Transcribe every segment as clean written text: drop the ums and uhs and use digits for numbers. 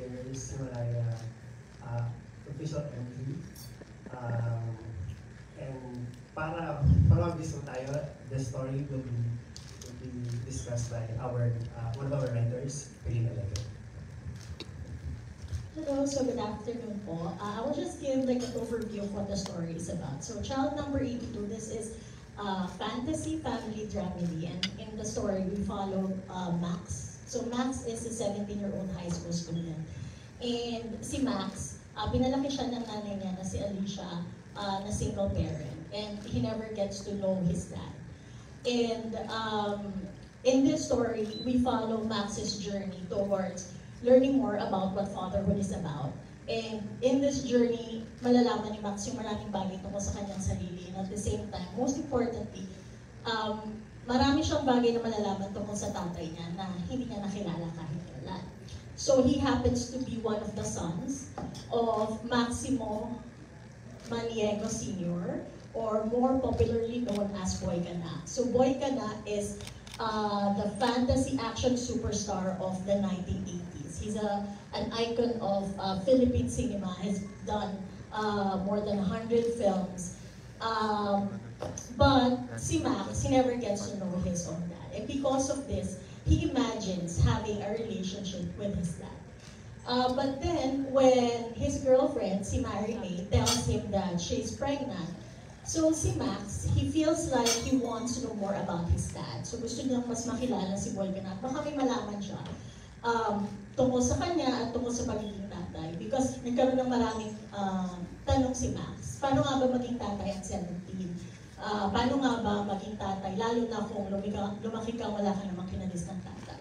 writers, Himalaya, official entry. And para mabilis tayo, the story will be discussed by our one of our writers, Pelina Lego. Hello, so good afternoon po. I will just give like an overview of what the story is about. So child number 82, this is a fantasy family dramedy, and in the story we follow Max. So Max is a 17-year-old high school student. And si Max, pinalaki siya ng nanay niya na si Alicia, na single parent. And he never gets to know his dad. And in this story, we follow Max's journey towards learning more about what fatherhood is about. And in this journey, malalaman ni Max yung maraming bagay tungkol sa kanyang sarili. And at the same time, most importantly, marami siyang bagay na malalaman tungkol sa tatay niya na hindi niya nakilala kahit kailan. So he happens to be one of the sons of Maximo Maniego Sr., or more popularly known as Boy Kana. So Boy Kana is the fantasy action superstar of the 1980s. He's an icon of Philippine cinema. He's done more than 100 films. But si Max, he never gets to know his own dad. And because of this, he imagines having a relationship with his dad. But then, when his girlfriend, si Mary May, tells him that she's pregnant, so si Max, he feels like he wants to know more about his dad. So gusto niyang mas makilala si Boy Kana. Baka may malaman siya tungkol sa kanya at tungkol sa pagiging tatay. Because nagkaroon ng maraming tanong si Max. Paano nga ba maging tatay at 17? Paano nga ba maging tatay? Lalo na kung lumaki ka, wala ka namang kinalis ng tatay.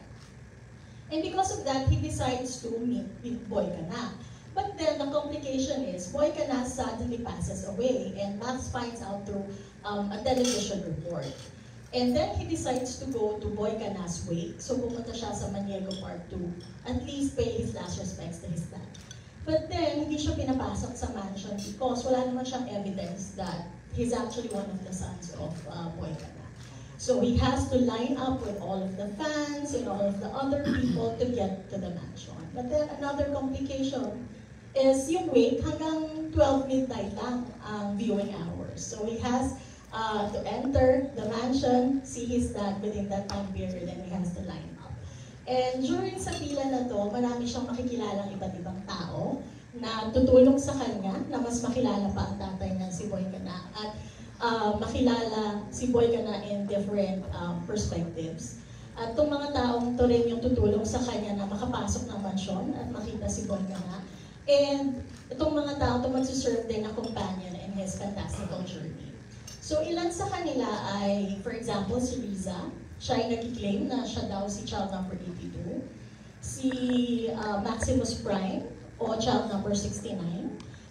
And because of that, he decides to meet with Boy Kana. But then the complication is, Boy Kana suddenly passes away, and Max finds out through a television report. And then he decides to go to Boy Kana's wake. So pumunta siya sa Maniego Park to at least pay his last respects to his dad. But then, hindi siya pinapasok sa mansion because wala naman siyang evidence that he's actually one of the sons of Boy Kana. So he has to line up with all of the fans and all of the other people to get to the mansion. But then another complication is yung wait hanggang 12 midnight lang ang viewing hours. So he has to enter the mansion, see his dad within that time period, and he has to line up. And during sa pila na to, marami siyang makikilalang iba't ibang tao na tutulong sa kanya na mas makilala pa ang tatay niya si Boy Kana at makilala si Boy Kana in different perspectives. At itong mga taong to rin yung tutulong sa kanya na makapasok ng mansyon at makita si Boy Kana. And itong mga tao ito magsuserve din na companion in his fantastical journey. So ilan sa kanila ay, for example, si Riza. Siya ay nag-claim na siya daw si child number 82. Si Maximus Prime o child number 69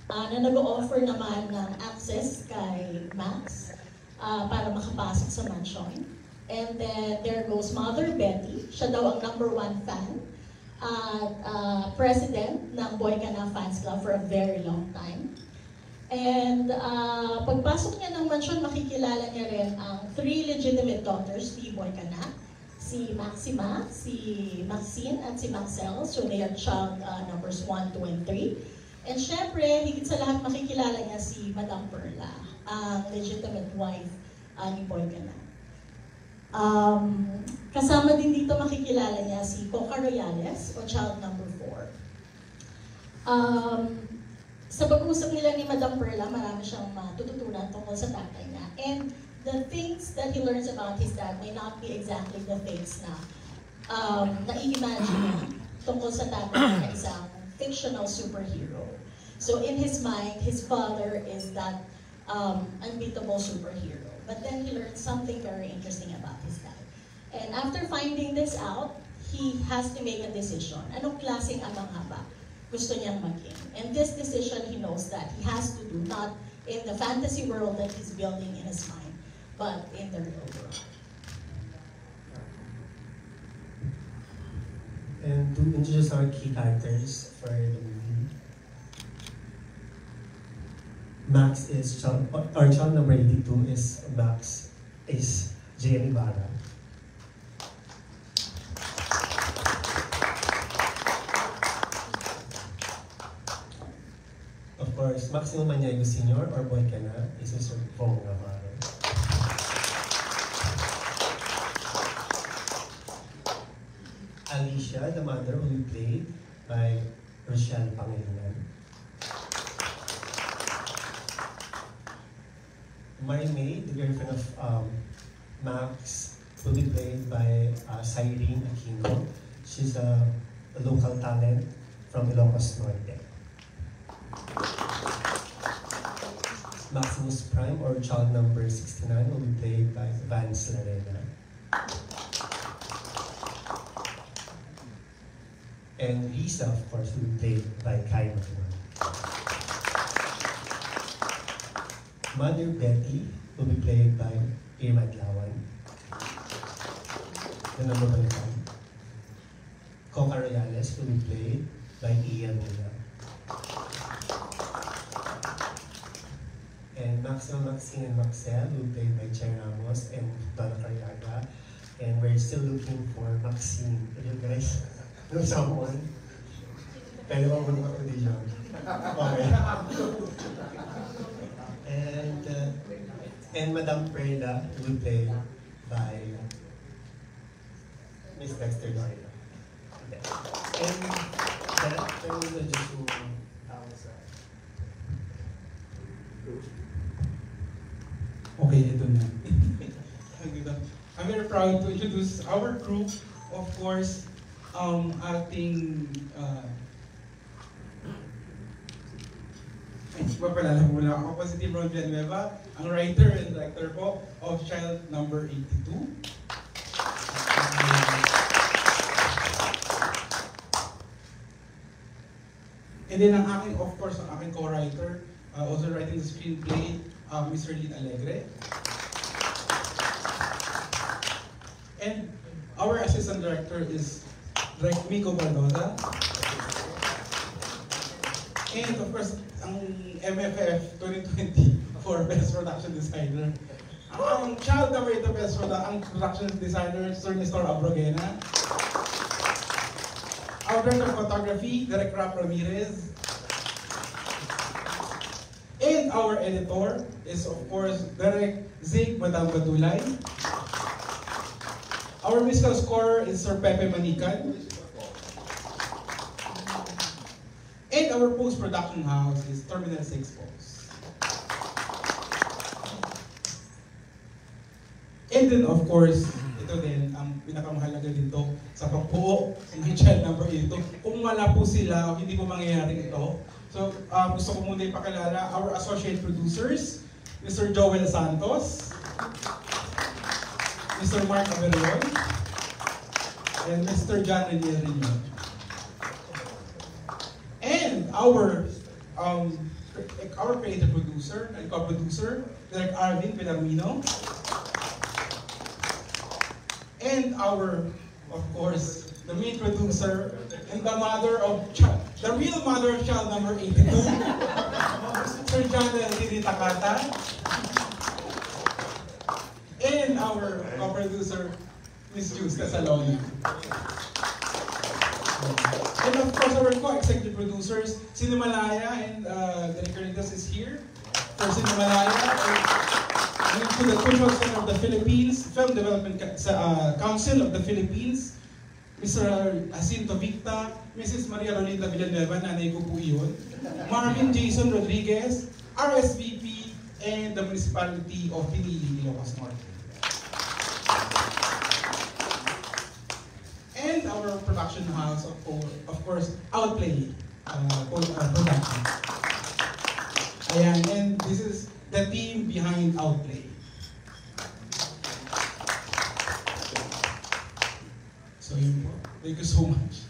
na nag-offer naman ng access kay Max para makapasok sa mansion. And then there goes Mother Betty. Siya daw ang number 1 fan at president ng Boy Kana Fans Club for a very long time. And pagpasok niya ng mansion, makikilala niya rin ang 3 legitimate daughters ni Boy Kana, si Maxima, si Maxine, at si Maxel. So they are child numbers 1, 2, and 3. And syempre, higit sa lahat makikilala niya si Madam Perla, ang legitimate wife ni Boy Kana. Kasama din dito makikilala niya si Coca Royales o child number 4. Sa pag-usap nila ni Madam Perla, marami siyang matututunan tungkol sa tatay niya. And the things that he learns about his dad may not be exactly the things na nai-imagine niya tungkol sa tatay niya na isang fictional superhero. So in his mind, his father is that unbeatable superhero. But then he learns something very interesting about his dad. And after finding this out, he has to make a decision. Anong klaseng ama nga ba gusto niyang maging? And this decision he knows that he has to do not in the fantasy world that he's building in his mind, but in the real world. And to introduce our key characters for the movie, Max is child number 82 is Max is J.M. Ibarra. course, Maximo Maniago Sr. or Boy Ka Na, is Mr. Pong Navarro. Alicia, the mother, will be played by Rochelle Pangilinan. Marie-May, the girlfriend of Max, will be played by Cyrene Aquino. She's a local talent from Ilocos Norte. Maximus Prime, or child number 69, will be played by Vance Larena. And Lisa, of course, will be played by Kai Manuel. Mother Betty will be played by Irma Adlawan. The number one. Coca Royales will be played by Ian Muna. And Maxwell, Maxine, and Maxel will be played by Che Ramos and Donna Carriaga. And we're still looking for Maxine. If you guys know someone, pwede ba muna audition? Okay. And Madame Perla will be played by Miss Dexter Dorina. And that will just Okay, ito na. I'm very proud to introduce our group. Of course, ating papalala muna ako po si Tim Ron Villanueva, ang writer and director po of Child Number 82. And then ang aking, of course, ang aking co-writer, also writing the screenplay, Mr. Lin Alegre. And our assistant director is Miko Bardoza. And of course, ang MFF 2020 for Best Production Designer. Ang child number 8 Best ang Production Designer, Sir Nestor Abrogena. Our Director of Photography, Derek Rap Ramirez. And our editor is of course Derek Zig Madam Badulay. Our musical scorer is Sir Pepe Manikan. And our post-production house is Terminal 6 Post. And then of course, ito din ang pinakamahalaga dito sa pagbuo ng Child Number 8. Kung wala po sila, hindi po mangyayari ito. So gusto ko muna ipakilala our associate producers, Mr. Joel Santos, Mr. Mark Averion, and Mr. John Renier. And our creative producer and co-producer, Derek Arvin Villamino. And our, of course, the main producer and the mother of the real mother of Child Number 82, Sir John L. Takata. And our co-producer, Miss Jules Casalona. And of course, our co-executive producers, Cinemalaya, and Derek Carnitas is here. For Cinemalaya, to the Cultural Center of the Philippines, Film Development Council of the Philippines, Mr. Jacinto Victa, Mrs. Maria Rolita Villanueva, nanay ko po iyon, Marvin Jason Rodriguez, RSVP, and the Municipality of Pinili, Ilocos Norte. And our production house, of course, Outplay Production. Ayan, and this is the team behind Outplay. So yun po. Thank you so much.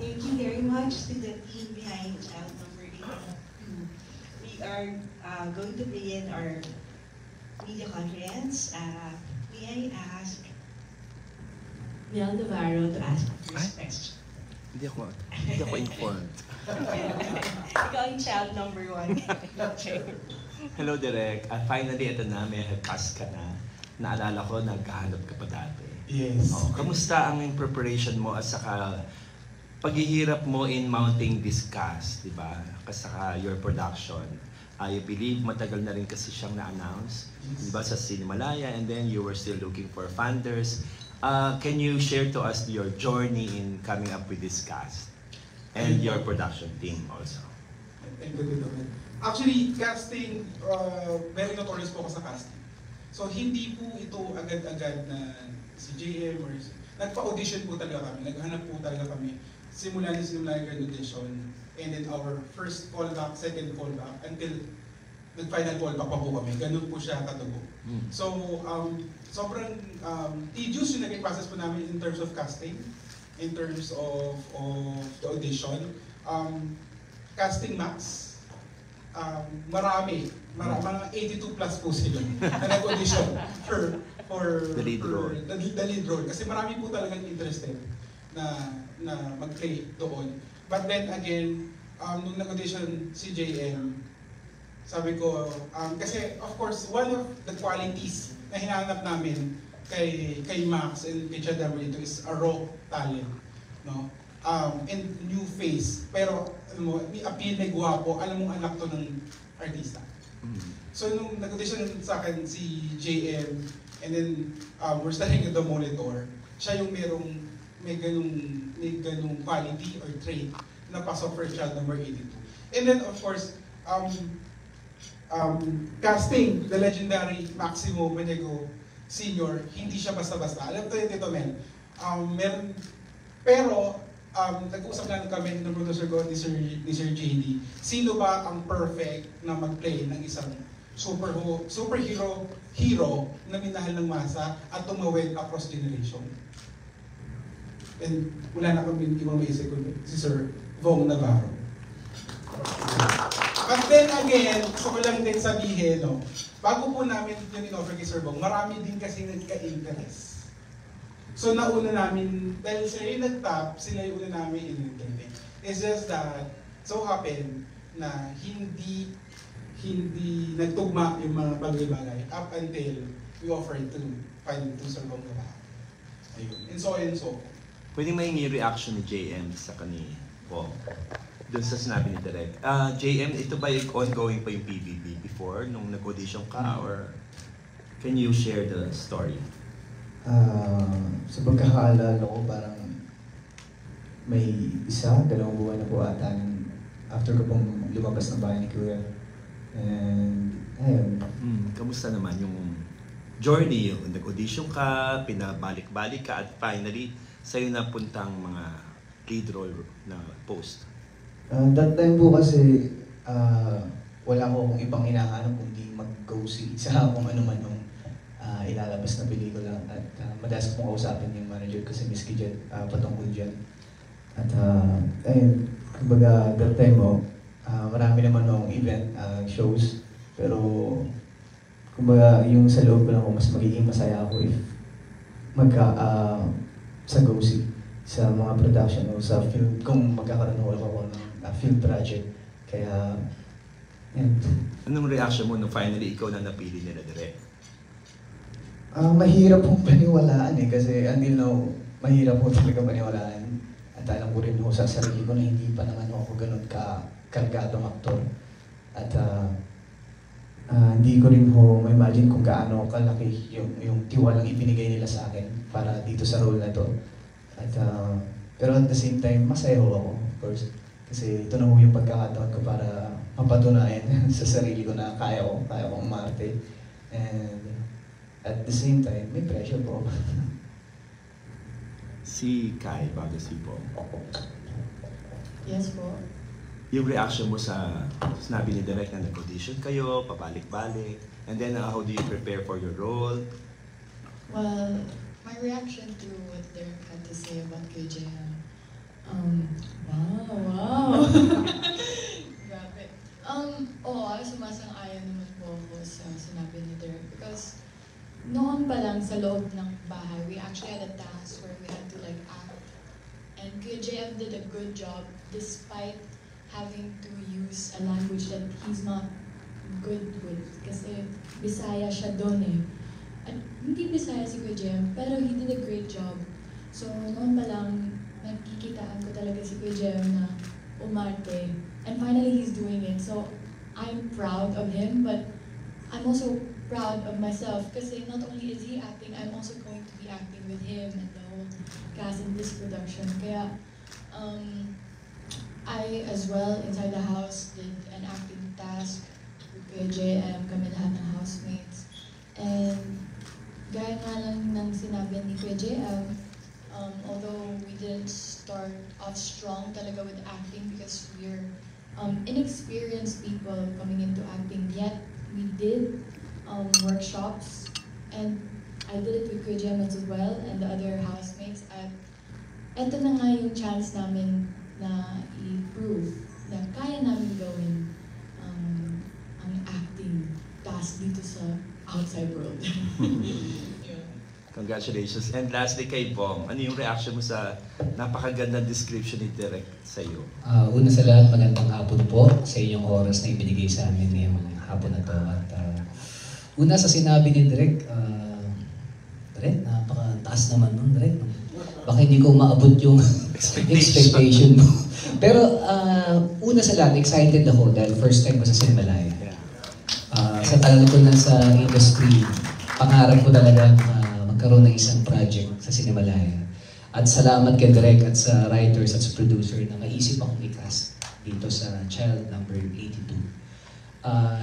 Thank you very much to the team behind Child Number 8. We are going to begin our media conference. May I ask Mel Navarro to ask the first question? Hindi ako informed. Ikaw yung child number 1. Okay. Hello, Direk. Finally, ito na, may pass ka na. Naalala ko, nagkahanap ka pa dati. Yes. Kamusta ang preparation mo at saka paghihirap mo in mounting this cast, di ba? Kasaka your production. I believe matagal na rin kasi siyang na-announce, di ba, sa Cinemalaya, and then you were still looking for funders. Can you share to us your journey in coming up with this cast and your production team also? Thank you, Tito Mel. Actually, casting, very notorious po ako sa casting. So, hindi po ito agad-agad na si JM or nagpa-audition po talaga kami, naghanap po talaga kami. Simula na Cinemalaya audition, and then our first callback, second callback, until nag-final callback pa po kami. Ganun po siya katugo. So, sobrang tedious yung naging process po namin in terms of casting, in terms of the audition. Casting max, marami, mga 82 plus po sila na nag-audition for The lead role. The lead role. Kasi marami po talagang interested na mag-play doon. But then again, nung nag-audition si JM, sabi ko, kasi of course, one of the qualities na hinahanap namin kay Max and kay Chad Emery is a raw talent, no? And new face. Pero, alam mo, may appeal na gwapo, alam mong anak to ng artista. So, nung nag-audition sa akin si JM, and then we're staring at the monitor, siya yung may ganung quality or trait na pasok for child number 82. And then, of course, casting the legendary Maximo Maniego Sr., hindi siya basta-basta. Alam ko yun, Tito Mel. Pero, nag-usap lang kami ng producer ko ni Sir JD. Sino ba ang perfect na mag-play ng isang superhero na minahal ng masa at tumawid across generation? And wala na kami ibang maisip ko, si Sir Vong Navarro. But then again, gusto ko lang din sabihin, no, bago po namin yung in-offer kay Sir Vong, marami din kasi nagka-interest. So nauna namin, dahil sila yung nag-top, sila yung una namin in-entertain. It's just that, so happen na hindi nagtugma yung mga bagay-bagay up until we offered to find to Sir Vong Navarro. Ayun. And so. Pwede mahingi yung reaction ni JM sa kanina po. Doon sa sinabi ni Direk. JM, ito ba yung ongoing pa yung PBB before nung nag-audition ka? Or can you share the story? Sa pagkakaalala ko, parang may 1-2 buwan na po ata after ko pong lumabas ng bahay ni Kuya. And, ayun. Kamusta naman yung journey? Yung nag-audition ka, pinabalik-balik ka, at finally, sa'yo napuntang mga lead role na post? That time po kasi, wala ko akong ibang hinahanap kundi mag-go-see sa kung ano man yung ilalabas na pelikula. At madalas kong kausapin yung manager ko si Miss Kijet patungkol dyan. At ayun, kumbaga that time marami naman ng event, shows. Pero kumbaga yung sa loob ko lang mas magiging masaya ako if sa go-see sa mga production o sa film, kung magkakaroon ako ng film project. Kaya, yan. Anong reaction mo nung finally ikaw na napili nila direct? Mahirap pong paniwalaan kasi until now, mahirap po talaga paniwalaan. At alam ko rin ho sa sarili ko na hindi pa naman ako ganun kargadong aktor. At hindi ko rin ho ma-imagine kung gaano kalaki yung tiwalang ibinigay nila sa akin para dito sa role na to. At, pero at the same time, masaya ho ako, of course. Kasi ito na ho yung pagkakataon ko para mapatunayan sa sarili ko na kaya ko umarte. And at the same time, may pressure po. Si Kai, bago si Po. Yes po. Yung reaction mo sa sinabi ni Direk na nag-audition kayo, pabalik-balik, and then how do you prepare for your role? Well, my reaction to what Derek had to say about KJM, wow. Grabe. Sumasang-ayon naman po ako sa sinabi ni Derek because noon pa lang sa loob ng bahay, we actually had a task where we had to like act. And Kuya JM did a good job despite having to use a language that he's not good with. Kasi Bisaya siya doon eh. At hindi Bisaya si Kuya JM, pero he did a great job. So noon pa lang, nakikitaan ko talaga si Kuya JM na umarte. And finally, he's doing it. So I'm proud of him, but I'm also proud of myself kasi not only is he acting, I'm also going to be acting with him and the whole cast in this production. Kaya I as well inside the house did an acting task with Kuya JM, kami lahat ng housemates. And gaya nga lang ng sinabi ni Kuya JM, although we didn't start off strong talaga with acting because we're inexperienced people coming into acting, yet we did workshops, and I did it with Kuya JM as well and the other housemates. At eto na nga yung chance namin na i-prove na kaya namin gawin ang acting task dito sa outside world. Congratulations. And lastly kay Bong, ano yung reaction mo sa napakagandang description ni Derek sa iyo? Una sa lahat, magandang hapon po sa inyong oras na ibinigay sa amin ngayong hapon na to. At una sa sinabi ni Derek, Derek, napakataas naman nun, Derek. Baka hindi ko maabot yung expectation mo. Pero una sa lahat, excited ako dahil first time ko sa Cinemalaya. Sa tagal ko na sa industry, pangarap ko talaga magkaroon ng isang project sa Cinemalaya. At salamat kay Derek at sa writers at sa producer na maisip akong i-cast dito sa Child number 82.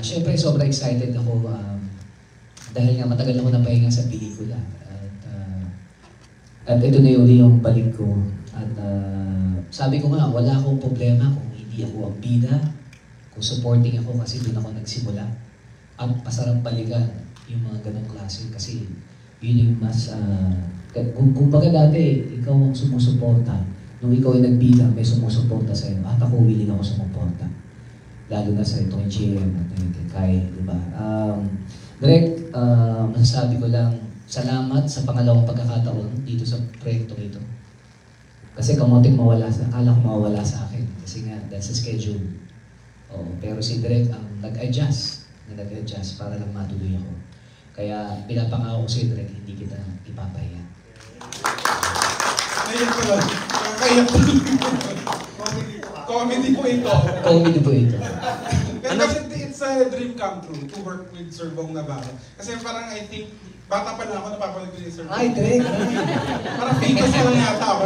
Siyempre, sobrang excited ako dahil nga matagal ako napahinga sa pelikula. At ito na yung balik ko. At sabi ko nga, wala akong problema kung hindi ako ang bida, kung supporting ako kasi doon ako nagsimula. At pasarap balikan yung mga ganong klase kasi yun yung mas, kung baga dati, ikaw ang sumusuporta. Nung ikaw ay nagbida, may sumusuporta sa'yo. At ako, willing ako sumuporta. Lalo na sa itong GM at kay, di ba? Direk, masasabi ko lang, salamat sa pangalawang pagkakataon dito sa proyektong ito. Kasi kamunting mawala akala ko mawawala sa akin. Kasi nga, dahil sa schedule. Pero si Direk ang nag-adjust para lang matuloy ako. Kaya pinapangako ko si Direk, hindi kita ipapahiya. Ayun ko lang. Kaya comedy po ito. Comedy po ito. Kasi it's a dream come true to work with Sir Bong Navarro. Kasi parang I think, bata pa lang ako napapanood ko ni Sir Bong. Ay, Direk! Parang famous na lang yata ako.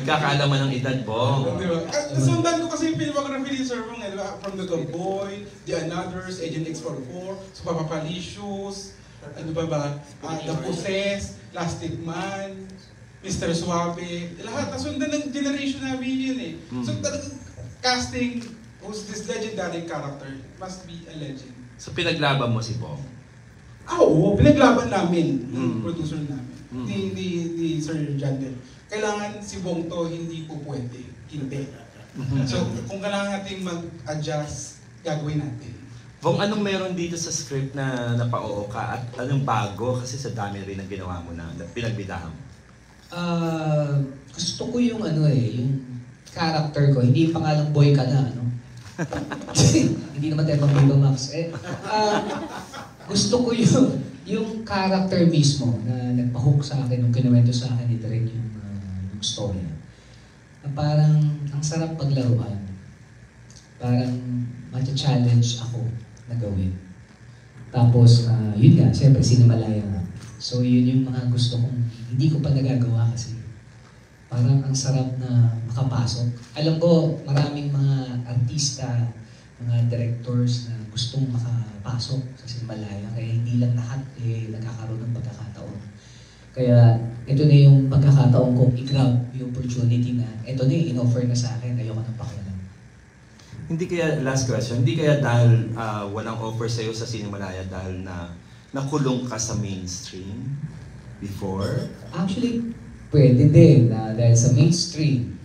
Nagkakaalaman ng edad, Bong. Diba? Sundan ko kasi yung filmography ni Sir Bong, diba? From The Good Boy, The Anothers, Agent X44, Supapapalicious, ano ba? The Possessed, Plastic Man, Mr. Suave, lahat. Nasundan ng generation namin yun eh. So talagang casting who's this legendary character must be a legend. So pinaglaban mo si Bong? Oo, pinaglaban namin, yung producer namin, ni Sir Jandel. Kailangan si Bong to, hindi po pwede. Hindi. So kung kailangan natin mag-adjust, gagawin natin. Bong, anong meron dito sa script na napa-oo ka at anong bago kasi sa dami rin ang ginawa mo na pinagbidahan mo? Gusto ko yung yung character ko, hindi yung pangalang boy ka na, hindi naman tayo pang Max. Gusto ko yung character mismo na nagpahook sa akin, nung kinuwento sa akin ni Derek yung story. Na parang ang sarap paglaruan. Parang matcha-challenge ako na gawin. Tapos, yun nga, siyempre, Cinemalaya nga. So, yun yung mga gusto kong, hindi ko pa nagagawa kasi parang ang sarap na makapasok. Alam ko, maraming mga artista, mga directors na gustong makapasok sa Cinemalaya, kaya hindi lang lahat nagkakaroon ng pagkakataon. Kaya ito na yung pagkakataon kong i-grab yung opportunity na ito na yung in-offer na sa akin, ayoko nang pakialam. Hindi kaya, last question, hindi kaya dahil walang offer sa'yo sa Cinemalaya dahil na nakulong ka sa mainstream before? Actually, pwede din na dahil sa mainstream.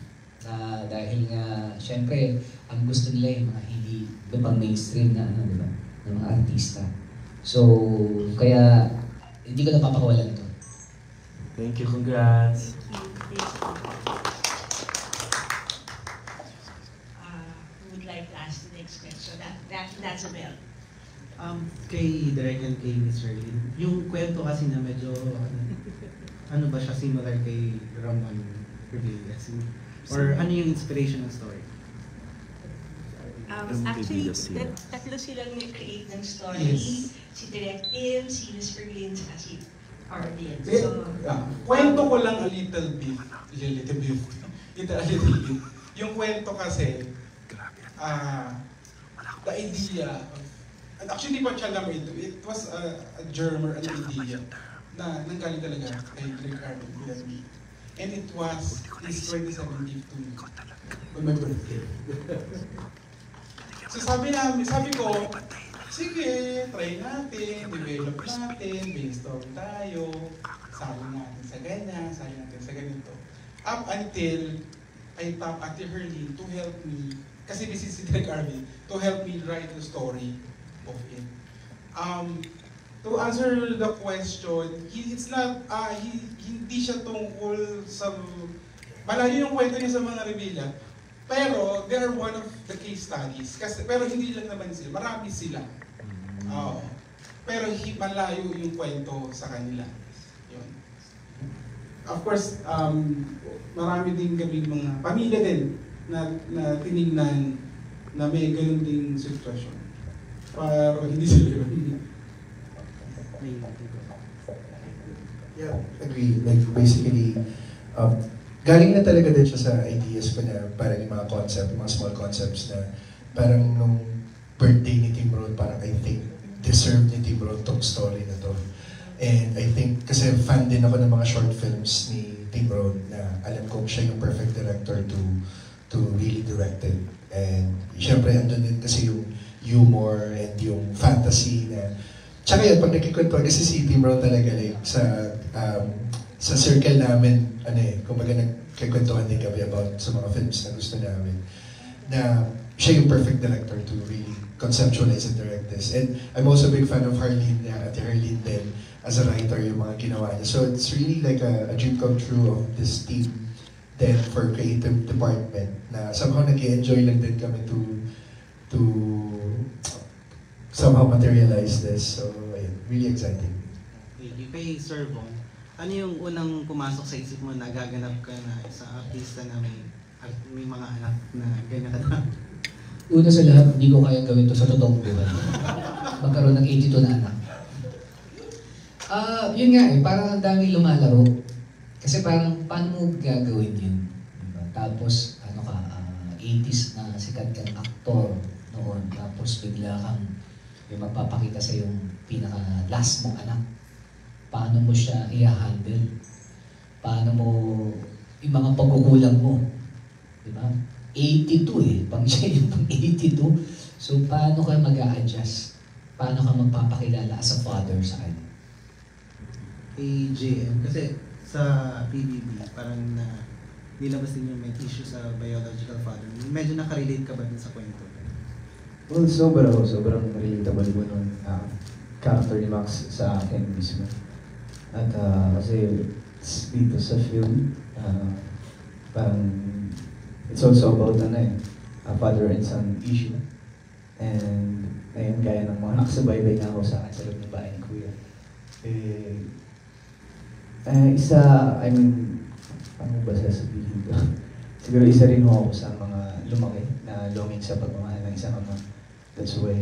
Dahil nga, syempre, ang gusto nila yung mga hindi hindi pang mainstream na ano, di ba? Ng mga artista. So, kaya hindi ko napapakawalan ito. Thank you, congrats. Who would like to ask the next question? That's a bell. Kay Direk and kay Miss Erlyn, yung kwento kasi na medyo, ano ba siya, similar kay Ramon Revilla? Or ano yung inspirational story? Actually, tatlo silang nag-create ng story. Yes. Si Direk Tim, si Miss Erlyn, saka si Arlene. Kwento ko lang a little bit. Yung kwento kasi, the idea, and actually di pa siya naman ito, it was a germ or an idea na nanggaling talaga kay Greg Arnold and me. And it was his 27th gift to me on my birthday. So sabi ko, sige, try natin, develop natin, brainstorm tayo, sabi natin sa ganyan, sabi natin sa ganito. Up until I tapped Ate Herlyn to help me, kasi this is si Direk Arvin, to help me write the story of it. To answer the question, it's not, hindi siya tungkol sa, malayo yung kwento niya sa mga Revilla, pero they are one of the case studies. Kasi, pero hindi lang naman sila, marami sila. Pero malayo yung kwento sa kanila. Yun. Of course, marami din kami mga pamilya din na tinignan na may ganun ding sitwasyon. Pero hindi sila yun. Yeah, agree. Like basically, galing na talaga din siya sa ideas ko na parang yung mga concept, mga small concepts na parang nung birthday ni Tim Rohn, parang I think deserve ni Tim Rohn tong story na to. And I think, kasi fan din ako ng mga short films ni Tim Rohn na alam kong siya yung perfect director to really direct it. And syempre, andun din kasi yung humor and yung fantasy na tsaka yun, pag nagkikwento, kasi si Tim Rohn talaga like, sa circle namin, kumbaga nagkikwentuhan din kami about sa mga films na gusto namin, na siya yung perfect director to really conceptualize and direct this. And I'm also a big fan of Harleen, Ate Harleen din, as a writer, yung mga ginawa niya. So it's really like a dream come true of this team then for creative department, na somehow nag-enjoy lang din kami to somehow materialize this. So, ayun, really exciting. Kay Sir Von, ano yung unang pumasok sa isip mo na gaganap ka na isang artista na may mga anak na ganyan ka na? Una sa lahat, hindi ko kaya gawin to sa totoong buhay. Magkaroon ng 82 na anak. Yun nga parang ang daming lumalaro. Kasi parang, paano mo gagawin yun? Diba? Tapos, 80s na sikat kang aktor noon. Tapos bigla kang may magpapakita sa yung pinaka-last mong anak. Paano mo siya i-handle? Paano mo, yung mga pagkukulang mo? Diba? 82 pang siya yung pang 82. So, paano ka mag-a-adjust? Paano ka magpapakilala as a father sa kanya? Kay JM, kasi sa PBB, parang nilabas din yung may issue sa biological father. Medyo nakarelate ka ba din sa kwento? Well, sobrang relatable mo nun. Character ni Max sa akin mismo. At kasi dito sa film, parang it's also about a father and son issue. And ngayon, gaya ng mga nakasabay-bay nga ako sa akin sa loob ng bahay ni Kuya. Ano ba sasabihin ko? Siguro isa rin ako sa mga lumaki na longing sa pagmamahal ng isang ama. That's why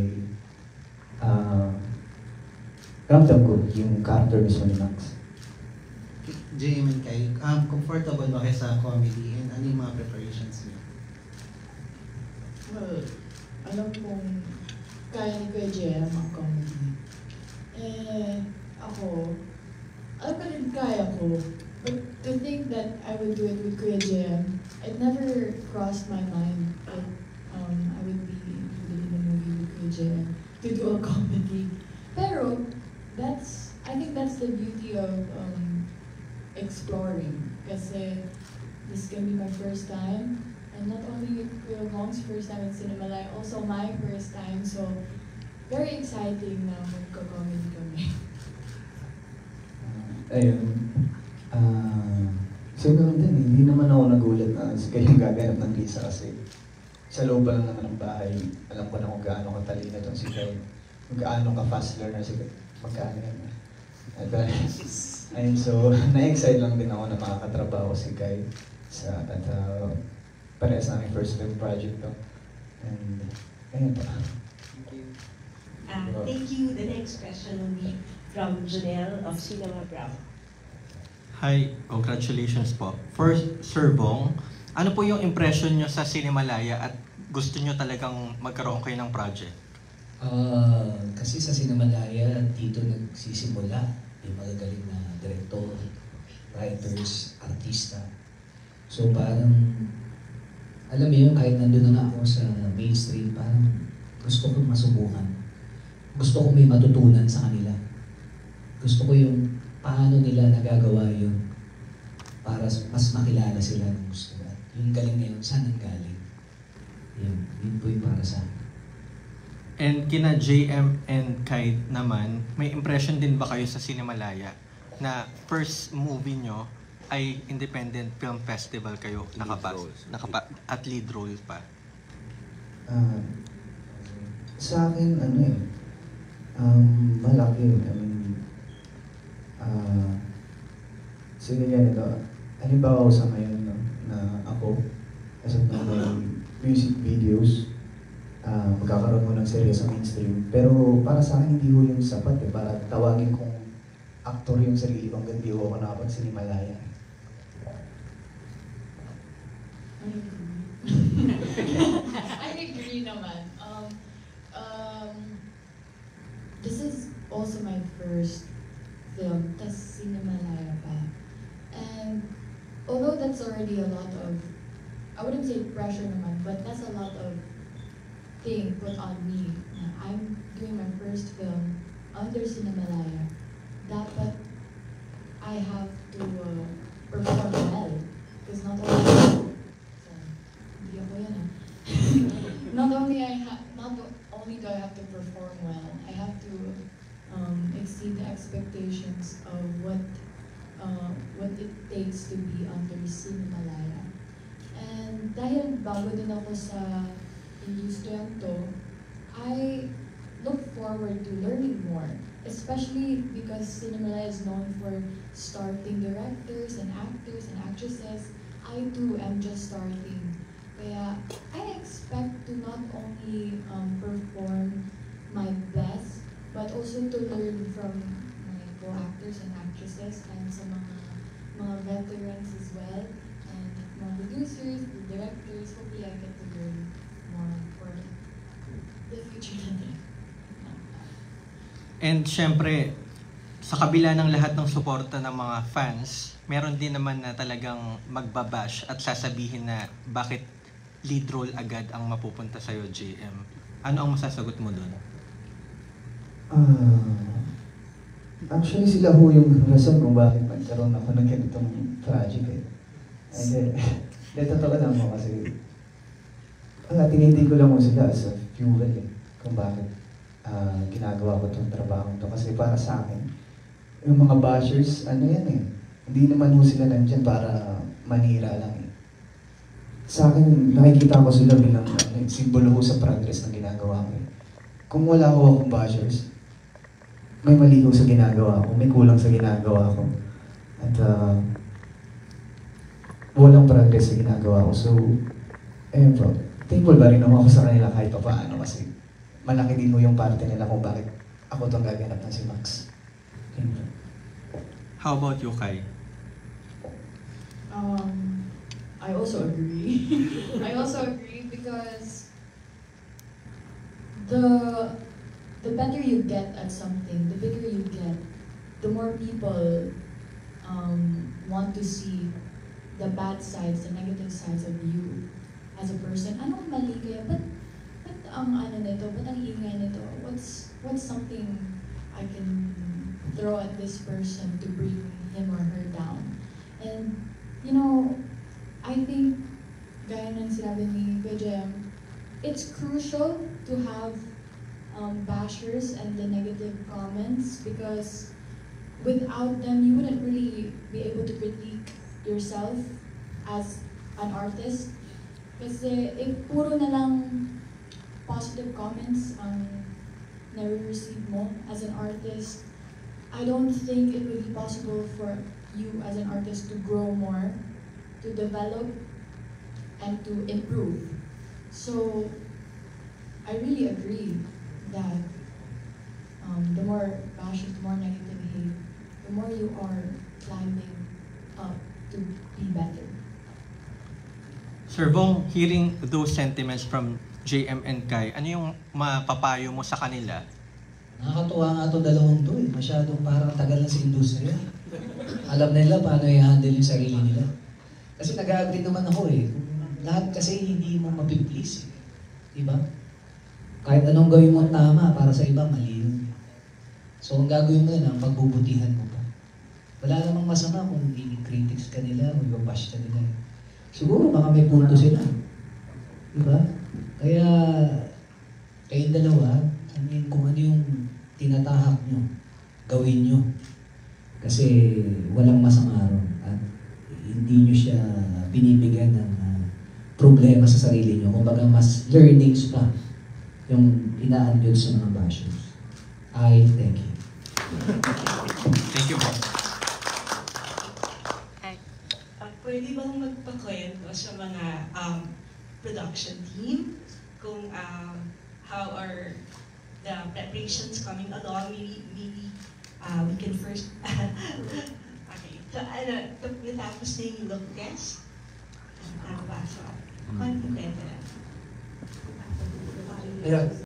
ramdam ko yung character mismo ni Max. JM and Kai, comfortable ba kayo sa comedy and ano yung mga preparations niyo? Well, alam kong kaya ni Kuya JM ang comedy. Ako, alam ko rin kaya ko. But to think that I would do it with Kuya JM, it never crossed my mind that I would be included in a movie with Kuya JM to do a comedy. Pero, I think that's the beauty of exploring. Kasi this can be my first time, And not only Kuya Bong's first time in Cinemalaya, also my first time. So, very exciting na magko-comedy kami. Ayun. Siguro din, hindi naman ako nagulat na kayong gaganap ng Lisa kasi sa loob pa lang naman ng bahay, alam ko na kung gaano katalino itong si Kai. Kung gaano ka-fast learner si Kai. Magkano yan. Ayun, so, na-excite lang din ako na makakatrabaho si Kai sa, at parehas na aming first film project to. And, ayun pa. Thank you. The next question will be from Janelle of Cinema Bravo. Hi, congratulations po. First, Sir Bong, ano po yung impression nyo sa Cinemalaya at gusto nyo talagang magkaroon kayo ng project? Kasi sa Cinemalaya, dito nagsisimula yung magagaling na director, writers, artista. So parang, alam mo yun, kahit nandun na nga ako sa mainstream, parang gusto ko masubukan. Gusto ko may matutunan sa kanila. Gusto ko yung paano nila nagagawa yun para mas makilala sila ng gusto. At yung galing na yun, saan ang galing? Yun po yung para sa akin. And kina JM and Kai naman, may impression din ba kayo sa Cinemalaya na first movie nyo ay Independent Film Festival kayo at lead role pa? Sa akin, malaki yun. Sige yan ito. Halimbawa ko sa ngayon na ako, as of now, may music videos, magkakaroon ko ng serye sa mainstream. Pero para sa akin, hindi ko yung sapat para tawagin kong aktor yung sarili kong hindi ko nakapag-Cinemalaya. I agree naman. This is also my first film, tas Cinemalaya pa. And although that's already a lot of, I wouldn't say pressure naman, but that's a lot of thing put on me. I'm doing my first film under Cinemalaya. Dapat I have to perform well. Because not only, hindi ako yan not only do I have to perform well, I have to exceed the expectations of what it takes to be under Cinemalaya. And dahil bago din ako sa industriya to, I look forward to learning more, especially because Cinemalaya is known for starting directors and actors and actresses. I too am just starting. Kaya I expect to not only perform my best, but also to learn from my co-actors and actresses and sa mga veterans as well, and mga producers, the directors. Hopefully I get to learn more for the future natin. And syempre, sa kabila ng lahat ng suporta ng mga fans, meron din naman na talagang magbabash at sasabihin na bakit lead role agad ang mapupunta sa'yo, JM. Ano ang masasagot mo doon? Actually, sila ho yung rason kung bakit magkaroon ako ng ganitong project And then, totoo lang mo kasi tinindi ko lang mo sila as a fuel kung bakit ginagawa ko itong trabaho to. Kasi para sa akin, yung mga bashers, hindi naman ho sila nandyan para manira lang Sa akin, nakikita ko sila bilang simbolo ho sa progress na ginagawa ko Kung wala ho akong bashers, may mali ho sa ginagawa ko, may kulang sa ginagawa ko. At walang progress sa ginagawa ko. So, ayun po, thankful ba rin ako sa kanila kahit pa paano kasi malaki din mo yung parte nila kung bakit ako itong gaganap na si Max. How about you, Kai? I also agree. I also agree because the better you get at something, the bigger you get, the more people want to see the bad sides, the negative sides of you as a person. Anong mali kaya? Ba't ang nito? Ba't ang ingay nito? What's something I can throw at this person to bring him or her down? And, I think, gaya ng sinabi it's crucial to have bashers and the negative comments, because without them, you wouldn't really be able to critique yourself as an artist. Kasi if puro na lang positive comments ang nare-receive mo as an artist, I don't think it would be possible for you as an artist to grow more, to develop, and to improve. So I really agree that the more bashes, the more negative hate, the more you are climbing up to be better. Sir Bong, hearing those sentiments from JM and Kai, ano yung mapapayo mo sa kanila? Nakakatuwa nga itong dalawang to eh. Masyadong parang tagal na sa industriya. Alam nila paano i-handle yung sarili nila. Kasi nag-agree naman ako eh. Lahat kasi hindi mo mapiplease eh. Diba? Kahit anong gawin mo tama, para sa iba, mali yun. So, ang gagawin mo na, pagbubutihan mo pa. Wala namang masama kung i-critics ka nila o i-bash ka nila. Siguro, baka may punto sila. Diba? Kaya, kayong dalawa, kung ano yung tinatahak nyo, gawin nyo. Kasi walang masama ron. At hindi nyo siya binibigyan ng problema sa sarili nyo. Kumbaga, mas learnings pa yung inaanyod sa mga bashers. I thank you. Thank you po. Pwede bang magpakwento sa mga production team kung how are the preparations coming along? Maybe we can first okay. So natapos na yung look test. So, kwento na. Yeah.